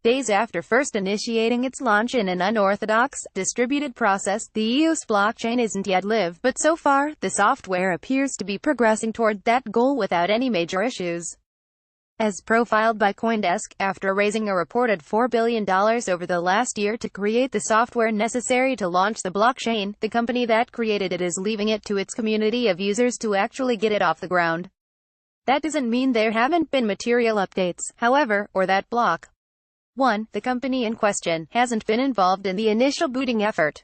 Days after first initiating its launch in an unorthodox, distributed process, the EOS blockchain isn't yet live, but so far, the software appears to be progressing toward that goal without any major issues. As profiled by CoinDesk, after raising a reported $4 billion over the last year to create the software necessary to launch the blockchain, the company that created it is leaving it to its community of users to actually get it off the ground. That doesn't mean there haven't been material updates, however, or that Block 1, the company in question, hasn't been involved in the initial booting effort.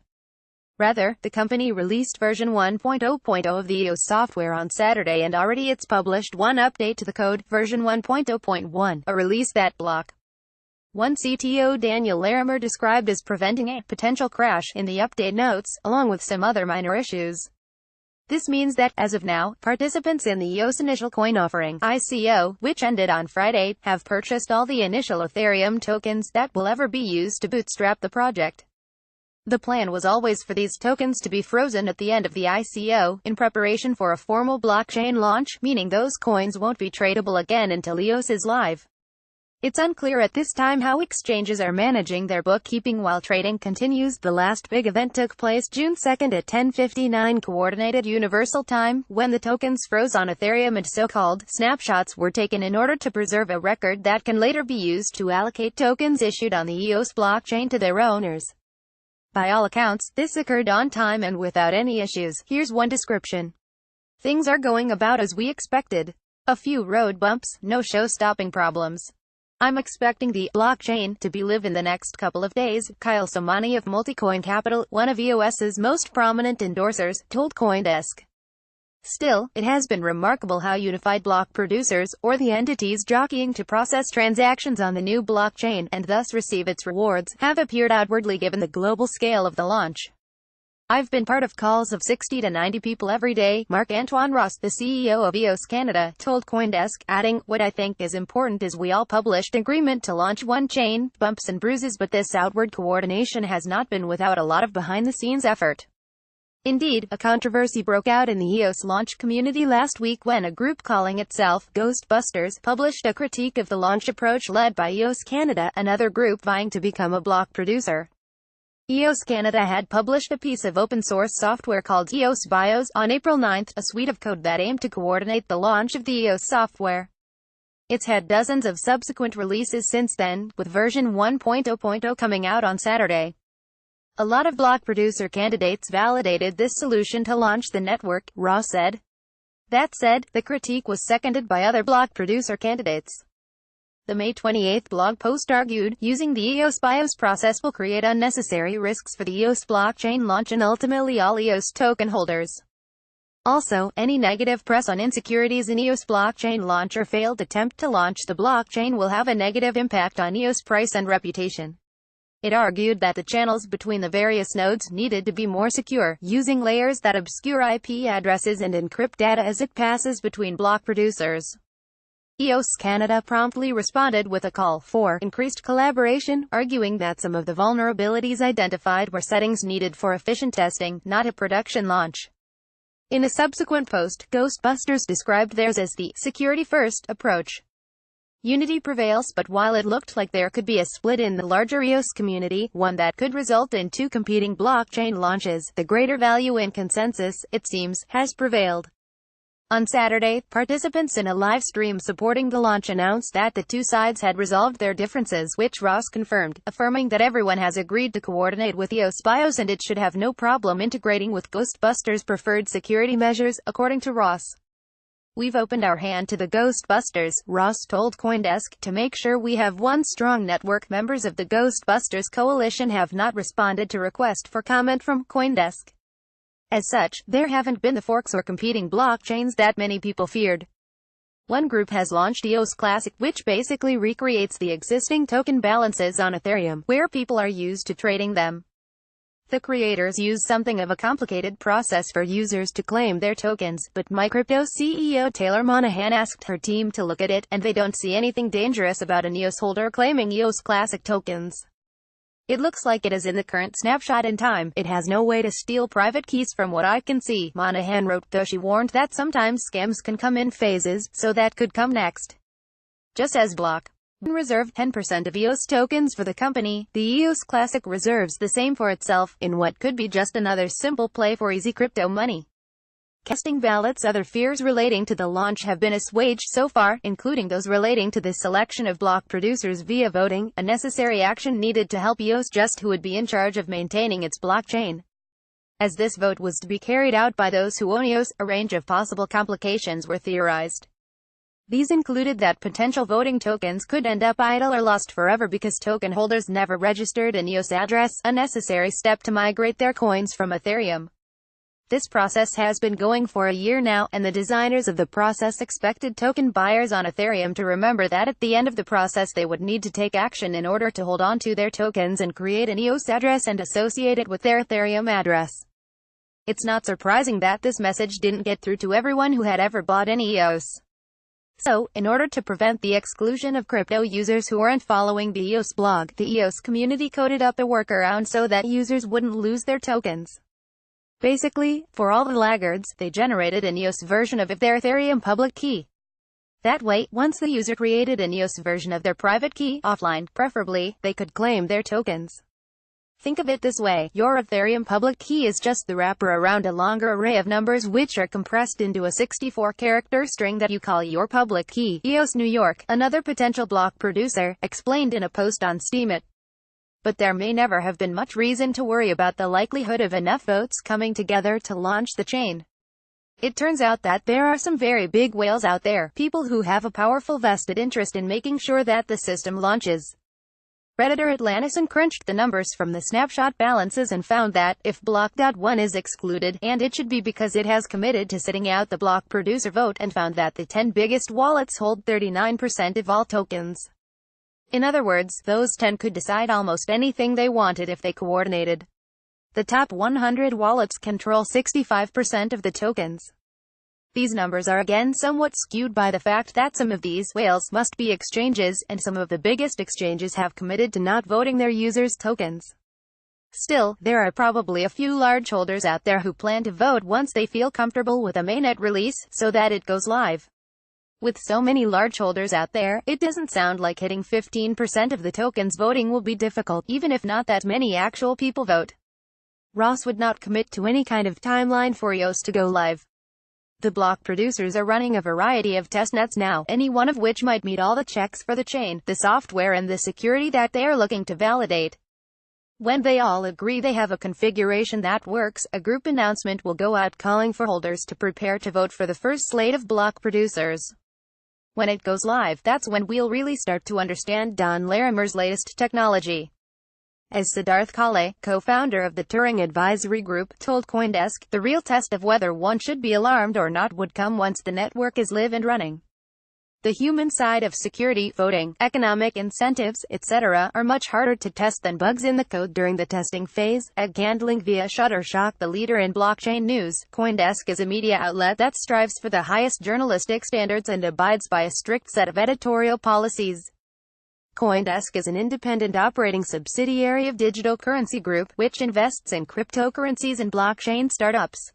Rather, the company released version 1.0.0 of the EOS software on Saturday, and already it's published one update to the code, version 1.0.1, a release that Block 1 CTO Daniel Larimer described as preventing a potential crash in the update notes, along with some other minor issues. This means that, as of now, participants in the EOS initial coin offering, ICO, which ended on Friday, have purchased all the initial Ethereum tokens that will ever be used to bootstrap the project. The plan was always for these tokens to be frozen at the end of the ICO, in preparation for a formal blockchain launch, meaning those coins won't be tradable again until EOS is live. It's unclear at this time how exchanges are managing their bookkeeping while trading continues. The last big event took place June 2 at 10:59 Coordinated Universal Time, when the tokens froze on Ethereum and so-called snapshots were taken in order to preserve a record that can later be used to allocate tokens issued on the EOS blockchain to their owners. By all accounts, this occurred on time and without any issues. Here's one description. Things are going about as we expected. A few road bumps, no show-stopping problems. I'm expecting the blockchain to be live in the next couple of days, Kyle Somani of Multicoin Capital, one of EOS's most prominent endorsers, told CoinDesk. Still, it has been remarkable how unified block producers, or the entities jockeying to process transactions on the new blockchain, and thus receive its rewards, have appeared outwardly given the global scale of the launch. I've been part of calls of 60 to 90 people every day, Marc-Antoine Ross, the CEO of EOS Canada, told CoinDesk, adding, what I think is important is we all published agreement to launch one chain, bumps and bruises, but this outward coordination has not been without a lot of behind-the-scenes effort. Indeed, a controversy broke out in the EOS launch community last week when a group calling itself Ghostbusters published a critique of the launch approach led by EOS Canada, another group vying to become a block producer. EOS Canada had published a piece of open-source software called EOS BIOS on April 9, a suite of code that aimed to coordinate the launch of the EOS software. It's had dozens of subsequent releases since then, with version 1.0.0 coming out on Saturday. A lot of block producer candidates validated this solution to launch the network, Ross said. That said, the critique was seconded by other block producer candidates. The May 28 blog post argued, using the EOS BIOS process will create unnecessary risks for the EOS blockchain launch and ultimately all EOS token holders. Also, any negative press on insecurities in EOS blockchain launch or failed attempt to launch the blockchain will have a negative impact on EOS price and reputation. It argued that the channels between the various nodes needed to be more secure, using layers that obscure IP addresses and encrypt data as it passes between block producers. EOS Canada promptly responded with a call for increased collaboration, arguing that some of the vulnerabilities identified were settings needed for efficient testing, not a production launch. In a subsequent post, Ghostbusters described theirs as the security-first approach. Unity prevails, but while it looked like there could be a split in the larger EOS community, one that could result in two competing blockchain launches, the greater value in consensus, it seems, has prevailed. On Saturday, participants in a live stream supporting the launch announced that the two sides had resolved their differences, which Ross confirmed, affirming that everyone has agreed to coordinate with EOS BIOS and it should have no problem integrating with Ghostbusters' preferred security measures, according to Ross. We've opened our hand to the Ghostbusters, Ross told CoinDesk, to make sure we have one strong network. Members of the Ghostbusters coalition have not responded to request for comment from CoinDesk. As such, there haven't been the forks or competing blockchains that many people feared. One group has launched EOS Classic, which basically recreates the existing token balances on Ethereum, where people are used to trading them. The creators use something of a complicated process for users to claim their tokens, but MyCrypto CEO Taylor Monahan asked her team to look at it, and they don't see anything dangerous about an EOS holder claiming EOS Classic tokens. It looks like it is in the current snapshot in time. It has no way to steal private keys from what I can see, Monahan wrote, though she warned that sometimes scams can come in phases, so that could come next. Just as Block reserved 10% of EOS tokens for the company. The EOS Classic reserves the same for itself, in what could be just another simple play for easy crypto money. Casting ballots. Other fears relating to the launch have been assuaged so far, including those relating to the selection of block producers via voting, a necessary action needed to help EOS just who would be in charge of maintaining its blockchain. As this vote was to be carried out by those who own EOS, a range of possible complications were theorized. These included that potential voting tokens could end up idle or lost forever because token holders never registered an EOS address, a necessary step to migrate their coins from Ethereum. This process has been going for a year now, and the designers of the process expected token buyers on Ethereum to remember that at the end of the process they would need to take action in order to hold on to their tokens and create an EOS address and associate it with their Ethereum address. It's not surprising that this message didn't get through to everyone who had ever bought any EOS. So, in order to prevent the exclusion of crypto users who aren't following the EOS blog, the EOS community coded up a workaround so that users wouldn't lose their tokens. Basically, for all the laggards, they generated an EOS version of their Ethereum public key. That way, once the user created an EOS version of their private key, offline, preferably, they could claim their tokens. Think of it this way, your Ethereum public key is just the wrapper around a longer array of numbers which are compressed into a 64-character string that you call your public key. EOS New York, another potential block producer, explained in a post on Steemit. But there may never have been much reason to worry about the likelihood of enough votes coming together to launch the chain. It turns out that there are some very big whales out there, people who have a powerful vested interest in making sure that the system launches. Redditor Atlantis crunched the numbers from the snapshot balances and found that, if block.1 is excluded, and it should be because it has committed to sitting out the block producer vote, and found that the 10 biggest wallets hold 39% of all tokens. In other words, those 10 could decide almost anything they wanted if they coordinated. The top 100 wallets control 65% of the tokens. These numbers are again somewhat skewed by the fact that some of these whales must be exchanges, and some of the biggest exchanges have committed to not voting their users' tokens. Still, there are probably a few large holders out there who plan to vote once they feel comfortable with a mainnet release, so that it goes live. With so many large holders out there, it doesn't sound like hitting 15% of the tokens voting will be difficult, even if not that many actual people vote. Ross would not commit to any kind of timeline for EOS to go live. The block producers are running a variety of testnets now, any one of which might meet all the checks for the chain, the software and the security that they are looking to validate. When they all agree they have a configuration that works, a group announcement will go out calling for holders to prepare to vote for the first slate of block producers. When it goes live, that's when we'll really start to understand Don Larimer's latest technology. As Siddharth Kale, co-founder of the Turing Advisory Group, told CoinDesk, the real test of whether one should be alarmed or not would come once the network is live and running. The human side of security, voting, economic incentives, etc., are much harder to test than bugs in the code during the testing phase. Egg handling via Shutterstock. The leader in blockchain news, CoinDesk is a media outlet that strives for the highest journalistic standards and abides by a strict set of editorial policies. CoinDesk is an independent operating subsidiary of Digital Currency Group, which invests in cryptocurrencies and blockchain startups.